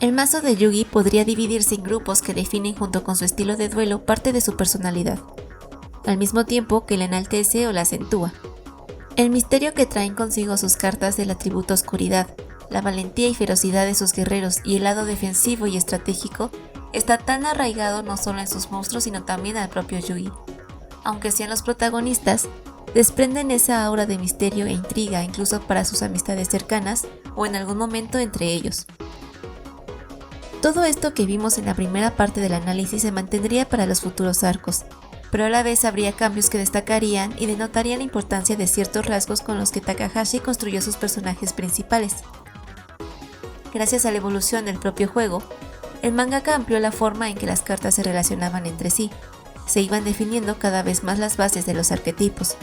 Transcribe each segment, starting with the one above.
El mazo de Yugi podría dividirse en grupos que definen junto con su estilo de duelo parte de su personalidad, al mismo tiempo que la enaltece o la acentúa. El misterio que traen consigo sus cartas del atributo oscuridad, la valentía y ferocidad de sus guerreros y el lado defensivo y estratégico está tan arraigado no solo en sus monstruos sino también al propio Yugi. Aunque sean los protagonistas, desprenden esa aura de misterio e intriga incluso para sus amistades cercanas o en algún momento entre ellos. Todo esto que vimos en la primera parte del análisis se mantendría para los futuros arcos, pero a la vez habría cambios que destacarían y denotarían la importancia de ciertos rasgos con los que Takahashi construyó sus personajes principales. Gracias a la evolución del propio juego, el mangaka amplió la forma en que las cartas se relacionaban entre sí, se iban definiendo cada vez más las bases de los arquetipos.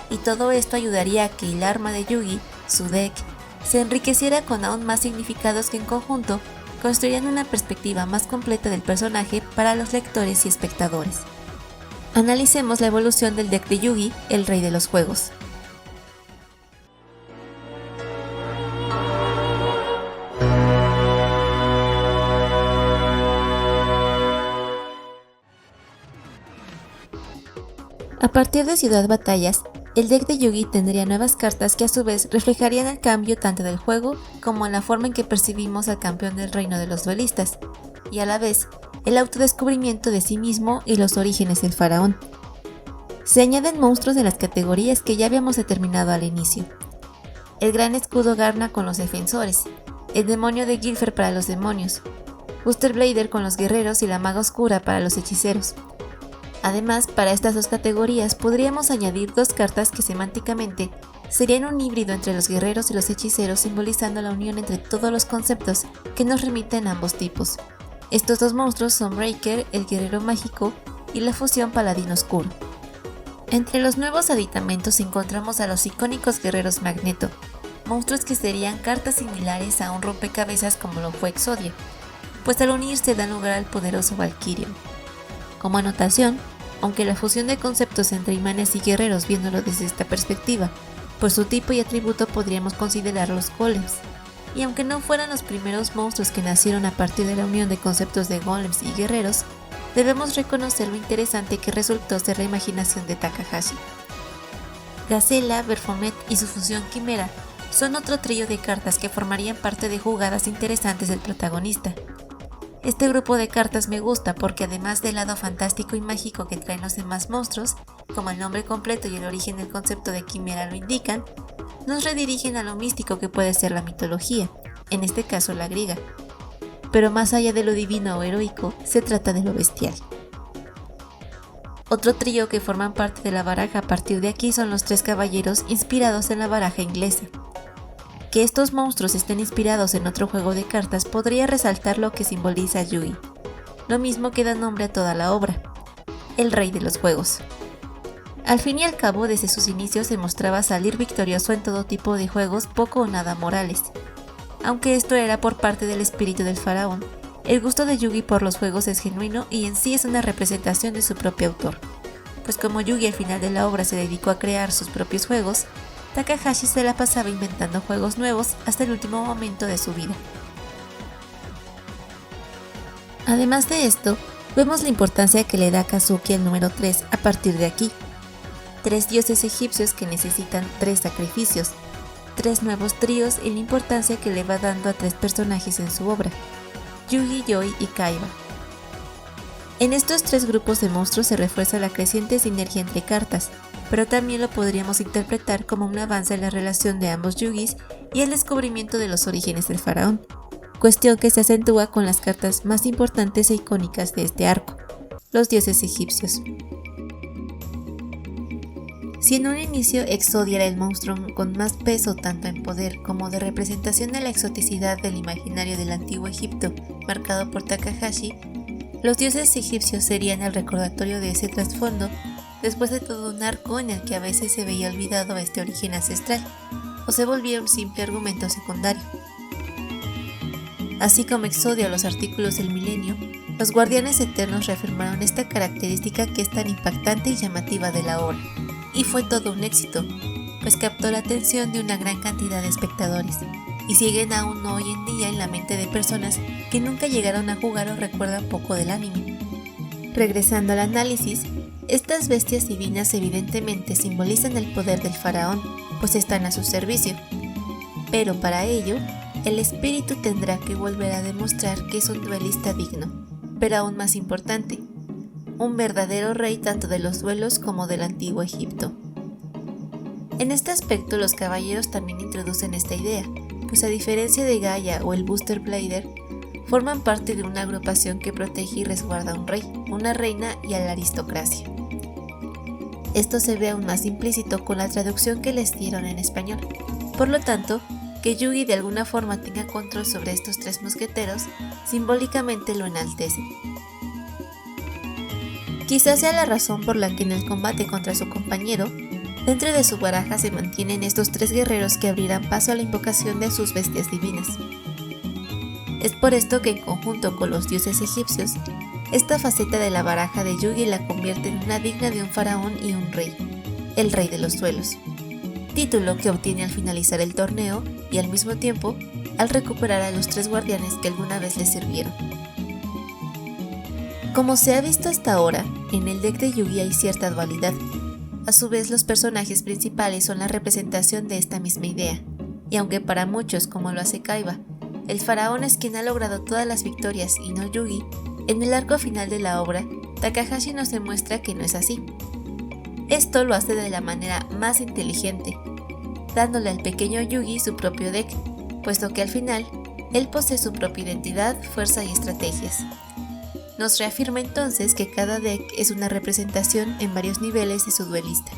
Y todo esto ayudaría a que el arma de Yugi, su deck, se enriqueciera con aún más significados que en conjunto construirían una perspectiva más completa del personaje para los lectores y espectadores. Analicemos la evolución del deck de Yugi, el rey de los juegos. A partir de Ciudad Batallas, el deck de Yugi tendría nuevas cartas que a su vez reflejarían el cambio tanto del juego como en la forma en que percibimos al campeón del reino de los duelistas, y a la vez el autodescubrimiento de sí mismo y los orígenes del faraón. Se añaden monstruos de las categorías que ya habíamos determinado al inicio. El gran escudo Garna con los defensores, el demonio de Gilfer para los demonios, Buster Blader con los guerreros y la maga oscura para los hechiceros. Además, para estas dos categorías podríamos añadir dos cartas que semánticamente serían un híbrido entre los guerreros y los hechiceros, simbolizando la unión entre todos los conceptos que nos remiten a ambos tipos. Estos dos monstruos son Breaker, el guerrero mágico, y la fusión paladino oscuro. Entre los nuevos aditamentos encontramos a los icónicos guerreros Magneto, monstruos que serían cartas similares a un rompecabezas como lo fue Exodia, pues al unirse dan lugar al poderoso Valkyrion. Como anotación, aunque la fusión de conceptos entre imanes y guerreros viéndolo desde esta perspectiva, por su tipo y atributo podríamos considerar los golems, y aunque no fueran los primeros monstruos que nacieron a partir de la unión de conceptos de golems y guerreros, debemos reconocer lo interesante que resultó ser la imaginación de Takahashi. Gacela, Baphomet y su fusión Quimera son otro trío de cartas que formarían parte de jugadas interesantes del protagonista. Este grupo de cartas me gusta porque además del lado fantástico y mágico que traen los demás monstruos, como el nombre completo y el origen del concepto de quimera lo indican, nos redirigen a lo místico que puede ser la mitología, en este caso la griega. Pero más allá de lo divino o heroico, se trata de lo bestial. Otro trío que forman parte de la baraja a partir de aquí son los tres caballeros inspirados en la baraja inglesa. Que estos monstruos estén inspirados en otro juego de cartas podría resaltar lo que simboliza a Yugi, lo mismo que da nombre a toda la obra, el rey de los juegos. Al fin y al cabo, desde sus inicios se mostraba salir victorioso en todo tipo de juegos poco o nada morales. Aunque esto era por parte del espíritu del faraón, el gusto de Yugi por los juegos es genuino y en sí es una representación de su propio autor, pues como Yugi al final de la obra se dedicó a crear sus propios juegos, Takahashi se la pasaba inventando juegos nuevos hasta el último momento de su vida. Además de esto, vemos la importancia que le da Kazuki al número 3 a partir de aquí. 3 dioses egipcios que necesitan 3 sacrificios, 3 nuevos tríos y la importancia que le va dando a 3 personajes en su obra, Yugi, Yoi y Kaiba. En estos 3 grupos de monstruos se refuerza la creciente sinergia entre cartas, pero también lo podríamos interpretar como un avance en la relación de ambos Yugis y el descubrimiento de los orígenes del faraón, cuestión que se acentúa con las cartas más importantes e icónicas de este arco, los dioses egipcios. Si en un inicio Exodia era el monstruo con más peso tanto en poder como de representación de la exoticidad del imaginario del antiguo Egipto, marcado por Takahashi, los dioses egipcios serían el recordatorio de ese trasfondo después de todo un arco en el que a veces se veía olvidado este origen ancestral, o se volvía un simple argumento secundario. Así como Exodia o los artículos del milenio, los guardianes eternos reafirmaron esta característica que es tan impactante y llamativa de la obra, y fue todo un éxito, pues captó la atención de una gran cantidad de espectadores, y siguen aún hoy en día en la mente de personas que nunca llegaron a jugar o recuerdan poco del anime. Regresando al análisis, estas bestias divinas evidentemente simbolizan el poder del faraón, pues están a su servicio. Pero para ello, el espíritu tendrá que volver a demostrar que es un duelista digno, pero aún más importante, un verdadero rey tanto de los duelos como del antiguo Egipto. En este aspecto los caballeros también introducen esta idea, pues a diferencia de Gaia o el Booster Blader, forman parte de una agrupación que protege y resguarda a un rey, una reina y a la aristocracia. Esto se ve aún más implícito con la traducción que les dieron en español. Por lo tanto, que Yugi de alguna forma tenga control sobre estos tres mosqueteros, simbólicamente lo enaltece. Quizás sea la razón por la que en el combate contra su compañero, dentro de su baraja se mantienen estos tres guerreros que abrirán paso a la invocación de sus bestias divinas. Es por esto que en conjunto con los dioses egipcios, esta faceta de la baraja de Yugi la convierte en una digna de un faraón y un rey, el rey de los duelos, título que obtiene al finalizar el torneo y al mismo tiempo al recuperar a los tres guardianes que alguna vez le sirvieron. Como se ha visto hasta ahora, en el deck de Yugi hay cierta dualidad. A su vez, los personajes principales son la representación de esta misma idea, y aunque para muchos, como lo hace Kaiba, el faraón es quien ha logrado todas las victorias y no Yugi, en el arco final de la obra, Takahashi nos demuestra que no es así. Esto lo hace de la manera más inteligente, dándole al pequeño Yugi su propio deck, puesto que al final, él posee su propia identidad, fuerza y estrategias. Nos reafirma entonces que cada deck es una representación en varios niveles de su duelista.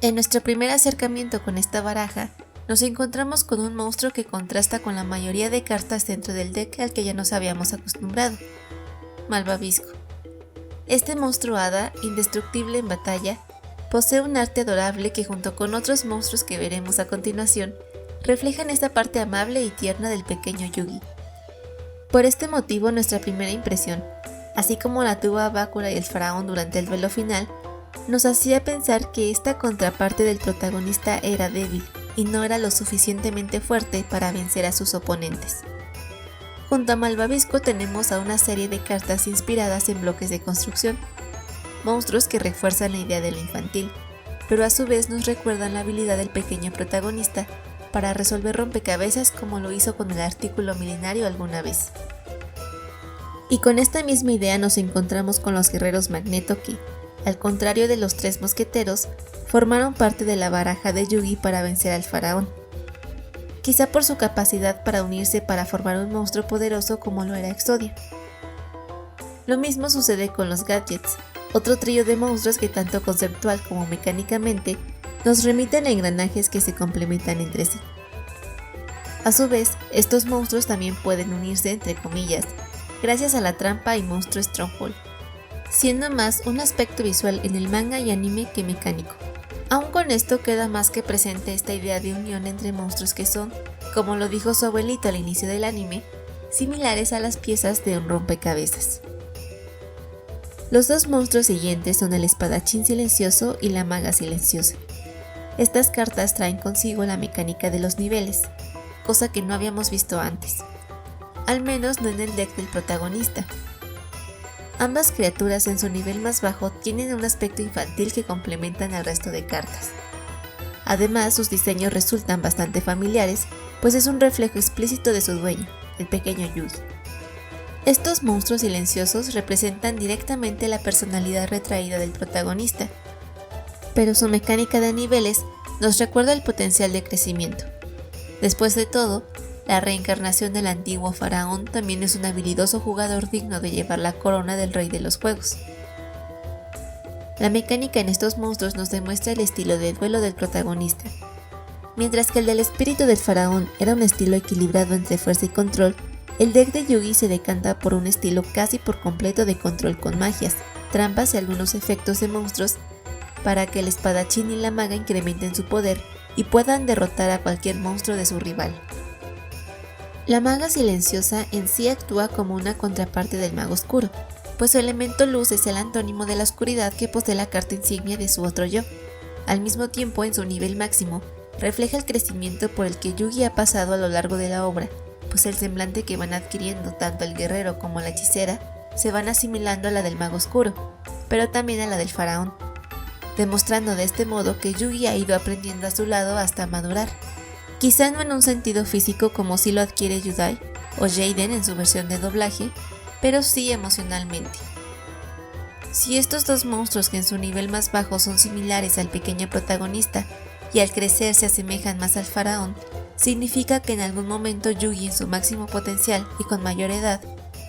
En nuestro primer acercamiento con esta baraja, nos encontramos con un monstruo que contrasta con la mayoría de cartas dentro del deck al que ya nos habíamos acostumbrado, Malvavisco. Este monstruo hada, indestructible en batalla, posee un arte adorable que junto con otros monstruos que veremos a continuación, reflejan esta parte amable y tierna del pequeño Yugi. Por este motivo nuestra primera impresión, así como la tuvo Bakura y el faraón durante el duelo final, nos hacía pensar que esta contraparte del protagonista era débil y no era lo suficientemente fuerte para vencer a sus oponentes. Junto a Malvavisco tenemos a una serie de cartas inspiradas en bloques de construcción, monstruos que refuerzan la idea de lo infantil, pero a su vez nos recuerdan la habilidad del pequeño protagonista para resolver rompecabezas como lo hizo con el artículo milenario alguna vez. Y con esta misma idea nos encontramos con los guerreros Magneto que, al contrario de los tres mosqueteros, formaron parte de la baraja de Yugi para vencer al faraón. Quizá por su capacidad para unirse para formar un monstruo poderoso como lo era Exodia. Lo mismo sucede con los Gadgets, otro trío de monstruos que tanto conceptual como mecánicamente nos remiten a engranajes que se complementan entre sí. A su vez, estos monstruos también pueden unirse entre comillas, gracias a la trampa y monstruo Stronghold, siendo más un aspecto visual en el manga y anime que mecánico. Aún con esto queda más que presente esta idea de unión entre monstruos que son, como lo dijo su abuelito al inicio del anime, similares a las piezas de un rompecabezas. Los dos monstruos siguientes son el espadachín silencioso y la maga silenciosa. Estas cartas traen consigo la mecánica de los niveles, cosa que no habíamos visto antes, al menos no en el deck del protagonista. Ambas criaturas en su nivel más bajo tienen un aspecto infantil que complementan al resto de cartas. Además, sus diseños resultan bastante familiares, pues es un reflejo explícito de su dueño, el pequeño Yugi. Estos monstruos silenciosos representan directamente la personalidad retraída del protagonista, pero su mecánica de niveles nos recuerda el potencial de crecimiento. Después de todo, la reencarnación del antiguo faraón también es un habilidoso jugador digno de llevar la corona del rey de los juegos. La mecánica en estos monstruos nos demuestra el estilo de duelo del protagonista. Mientras que el del espíritu del faraón era un estilo equilibrado entre fuerza y control, el deck de Yugi se decanta por un estilo casi por completo de control con magias, trampas y algunos efectos de monstruos para que el espadachín y la maga incrementen su poder y puedan derrotar a cualquier monstruo de su rival. La maga silenciosa en sí actúa como una contraparte del mago oscuro, pues su elemento luz es el antónimo de la oscuridad que posee la carta insignia de su otro yo, Al mismo tiempo, en su nivel máximo, refleja el crecimiento por el que Yugi ha pasado a lo largo de la obra, pues el semblante que van adquiriendo tanto el guerrero como la hechicera se van asimilando a la del mago oscuro, pero también a la del faraón, demostrando de este modo que Yugi ha ido aprendiendo a su lado hasta madurar. Quizá no en un sentido físico como si lo adquiere Yudai o Jaden en su versión de doblaje, pero sí emocionalmente. Si estos dos monstruos que en su nivel más bajo son similares al pequeño protagonista y al crecer se asemejan más al faraón, significa que en algún momento Yugi en su máximo potencial y con mayor edad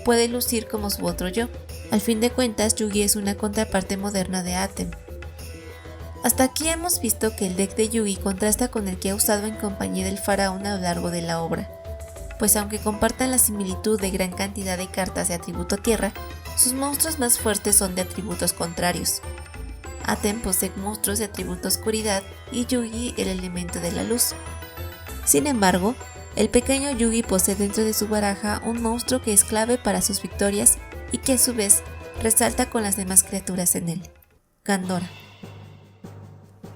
puede lucir como su otro yo. Al fin de cuentas, Yugi es una contraparte moderna de Atem. Hasta aquí hemos visto que el deck de Yugi contrasta con el que ha usado en compañía del faraón a lo largo de la obra, pues aunque compartan la similitud de gran cantidad de cartas de atributo tierra, sus monstruos más fuertes son de atributos contrarios. Atem posee monstruos de atributo oscuridad y Yugi el elemento de la luz. Sin embargo, el pequeño Yugi posee dentro de su baraja un monstruo que es clave para sus victorias y que a su vez resalta con las demás criaturas en él, Gandora.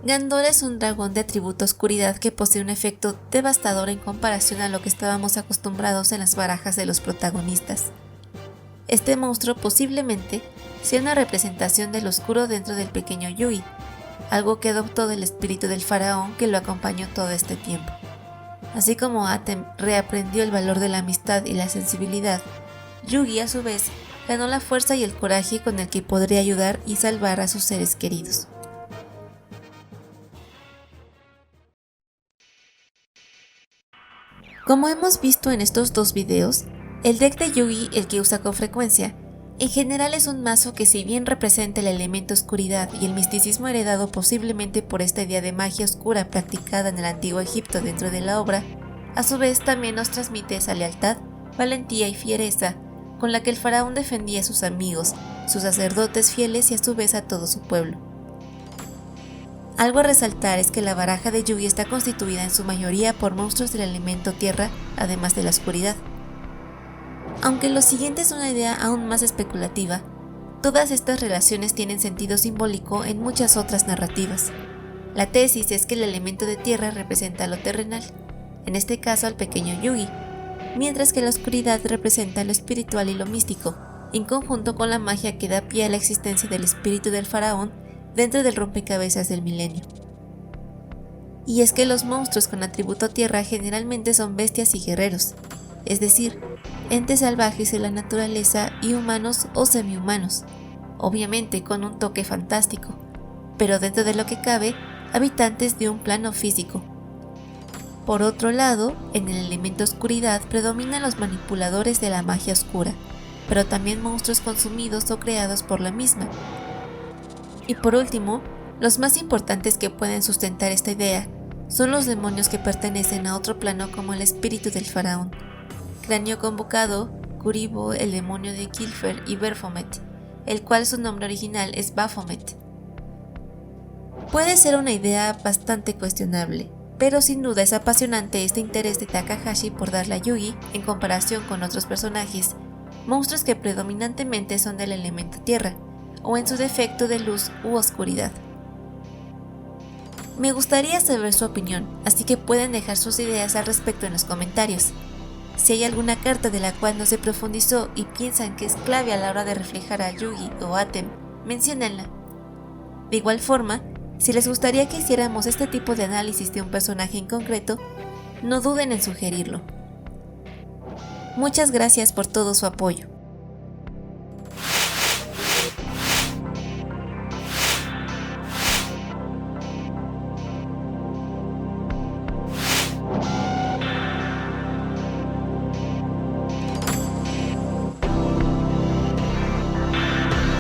Gandora es un dragón de atributo oscuridad que posee un efecto devastador en comparación a lo que estábamos acostumbrados en las barajas de los protagonistas. Este monstruo posiblemente sea una representación del oscuro dentro del pequeño Yugi, algo que adoptó del espíritu del faraón que lo acompañó todo este tiempo. Así como Atem reaprendió el valor de la amistad y la sensibilidad, Yugi a su vez ganó la fuerza y el coraje con el que podría ayudar y salvar a sus seres queridos. Como hemos visto en estos dos videos, el deck de Yugi, el que usa con frecuencia, en general es un mazo que si bien representa el elemento oscuridad y el misticismo heredado posiblemente por esta idea de magia oscura practicada en el antiguo Egipto dentro de la obra, a su vez también nos transmite esa lealtad, valentía y fiereza con la que el faraón defendía a sus amigos, sus sacerdotes fieles y a su vez a todo su pueblo. Algo a resaltar es que la baraja de Yugi está constituida en su mayoría por monstruos del elemento tierra, además de la oscuridad. Aunque lo siguiente es una idea aún más especulativa, todas estas relaciones tienen sentido simbólico en muchas otras narrativas. La tesis es que el elemento de tierra representa lo terrenal, en este caso al pequeño Yugi, mientras que la oscuridad representa lo espiritual y lo místico, en conjunto con la magia que da pie a la existencia del espíritu del faraón dentro del rompecabezas del milenio. Y es que los monstruos con atributo tierra generalmente son bestias y guerreros, es decir, entes salvajes de la naturaleza y humanos o semihumanos, obviamente con un toque fantástico, pero dentro de lo que cabe, habitantes de un plano físico. Por otro lado, en el elemento oscuridad predominan los manipuladores de la magia oscura, pero también monstruos consumidos o creados por la misma. Y por último, los más importantes que pueden sustentar esta idea son los demonios que pertenecen a otro plano como el espíritu del faraón, Cráneo Convocado, Kuribo, el demonio de Kilfer y Baphomet, el cual su nombre original es Baphomet. Puede ser una idea bastante cuestionable, pero sin duda es apasionante este interés de Takahashi por darle a Yugi, en comparación con otros personajes, monstruos que predominantemente son del elemento tierra, o en su defecto de luz u oscuridad. Me gustaría saber su opinión, así que pueden dejar sus ideas al respecto en los comentarios. Si hay alguna carta de la cual no se profundizó y piensan que es clave a la hora de reflejar a Yugi o Atem, menciónenla. De igual forma, si les gustaría que hiciéramos este tipo de análisis de un personaje en concreto, no duden en sugerirlo. Muchas gracias por todo su apoyo.